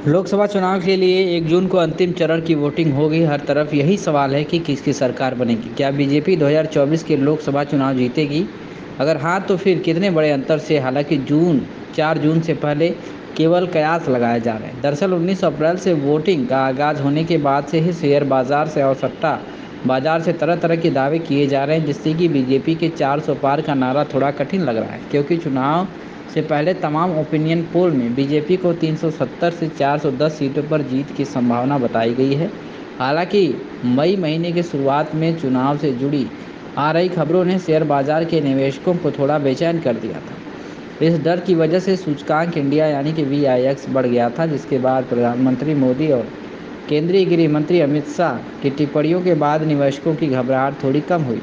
लोकसभा चुनाव के लिए 1 जून को अंतिम चरण की वोटिंग होगी। हर तरफ यही सवाल है कि किसकी सरकार बनेगी। क्या बीजेपी 2024 के लोकसभा चुनाव जीतेगी? अगर हाँ, तो फिर कितने बड़े अंतर से? हालांकि 4 जून से पहले केवल कयास लगाए जा रहे हैं। दरअसल 19 अप्रैल से वोटिंग का आगाज होने के बाद से ही शेयर बाजार से और सट्टा बाजार से तरह तरह के दावे किए जा रहे हैं, जिससे कि बीजेपी के 400 पार का नारा थोड़ा कठिन लग रहा है, क्योंकि चुनाव से पहले तमाम ओपिनियन पोल में बीजेपी को 370 से 410 सीटों पर जीत की संभावना बताई गई है। हालांकि मई महीने की शुरुआत में चुनाव से जुड़ी आ रही खबरों ने शेयर बाजार के निवेशकों को थोड़ा बेचैन कर दिया था। इस डर की वजह से सूचकांक इंडिया यानी कि VIX बढ़ गया था, जिसके बाद प्रधानमंत्री मोदी और केंद्रीय गृह मंत्री अमित शाह की टिप्पणियों के बाद निवेशकों की घबराहट थोड़ी कम हुई।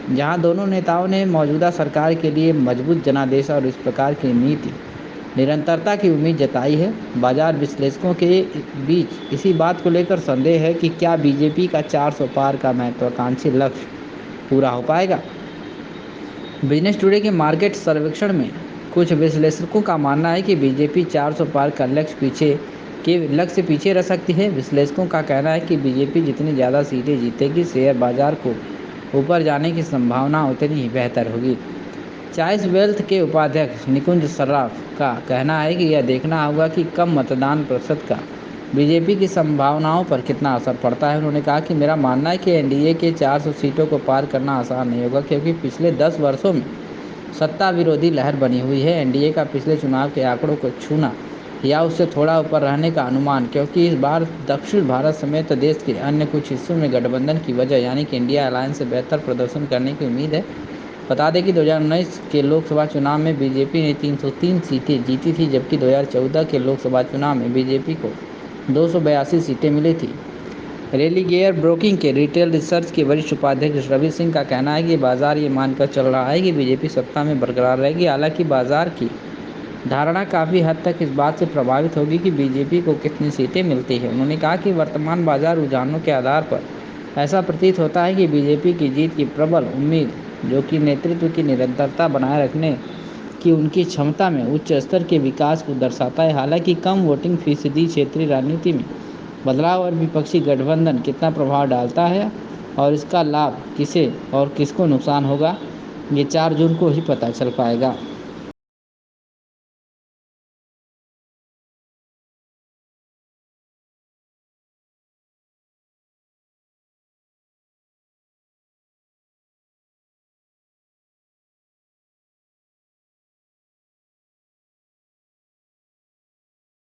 जहां दोनों नेताओं ने मौजूदा सरकार के लिए मजबूत जनादेश और इस प्रकार की नीति निरंतरता की उम्मीद जताई है। बाजार विश्लेषकों के बीच इसी बात को लेकर संदेह है कि क्या बीजेपी का 400 पार का महत्वाकांक्षी लक्ष्य पूरा हो पाएगा। बिजनेस टुडे के मार्केट सर्वेक्षण में कुछ विश्लेषकों का मानना है कि बीजेपी 400 पार का लक्ष्य से पीछे रह सकती है। विश्लेषकों का कहना है कि बीजेपी जितनी ज़्यादा सीटें जीतेगी, शेयर बाजार को ऊपर जाने की संभावना उतनी ही बेहतर होगी। चॉइस वेल्थ के उपाध्यक्ष निकुंज सराफ का कहना है कि यह देखना होगा कि कम मतदान प्रतिशत का बीजेपी की संभावनाओं पर कितना असर पड़ता है। उन्होंने कहा कि मेरा मानना है कि एनडीए के 400 सीटों को पार करना आसान नहीं होगा, क्योंकि पिछले 10 वर्षों में सत्ता विरोधी लहर बनी हुई है। एनडीए का पिछले चुनाव के आंकड़ों को छूना या उससे थोड़ा ऊपर रहने का अनुमान, क्योंकि इस बार दक्षिण भारत समेत देश के अन्य कुछ हिस्सों में गठबंधन की वजह यानी कि इंडिया अलायंस से बेहतर प्रदर्शन करने की उम्मीद है। बता दें कि 2019 के लोकसभा चुनाव में बीजेपी ने 303 सीटें जीती थी, जबकि 2014 के लोकसभा चुनाव में बीजेपी को 282 सीटें मिली थी। रेलिगेयर ब्रोकिंग के रिटेल रिसर्च के वरिष्ठ उपाध्यक्ष रवि सिंह का कहना है कि बाजार ये मानकर चल रहा है कि बीजेपी सत्ता में बरकरार रहेगी। हालांकि बाजार की धारणा काफ़ी हद तक इस बात से प्रभावित होगी कि बीजेपी को कितनी सीटें मिलती हैं। उन्होंने कहा कि वर्तमान बाजार रुझानों के आधार पर ऐसा प्रतीत होता है कि बीजेपी की जीत की प्रबल उम्मीद, जो कि नेतृत्व की निरंतरता बनाए रखने की उनकी क्षमता में उच्च स्तर के विकास को दर्शाता है। हालांकि कम वोटिंग फीसदी क्षेत्रीय राजनीति में बदलाव और विपक्षी गठबंधन कितना प्रभाव डालता है और इसका लाभ किसे और किसको नुकसान होगा, ये 4 जून को ही पता चल पाएगा।